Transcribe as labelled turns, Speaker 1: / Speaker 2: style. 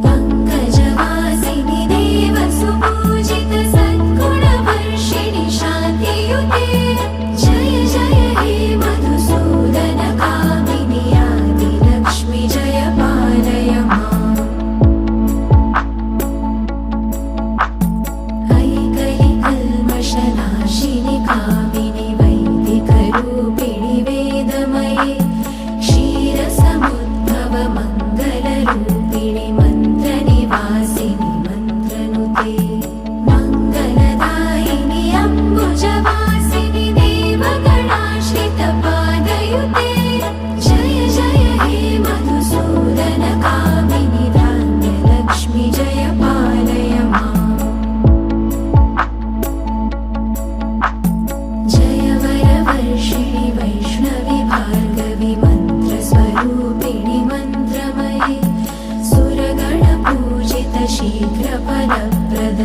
Speaker 1: पङ्कजवासिनि देवसुपूजित सद्गुणवर्षिणि शान्तियुते जय जय हे मधुसूदन कामिनि आदिलक्ष्मि जय पालय माम् ऐकलिकल्मषनाशिनि कामिनि वैदिकरूपिणि वेदमये क्षीरसमुद्भव मङ्गलरूपिणि मन्त्रनिवासिनि मन्त्रनुते मङ्गलदायिनि अम्बुजवासिनि देवगणाश्रितपादयुते जय जय हे मधुसूदन कामिनि धान्यलक्ष्मि जय पालय माम् जय वरवर्षिणि वैष्णवि भार्गवि मन्त्रस्वरूपिणि मन्त्रमये सुरगणपूजित शीघ्रफलप्रद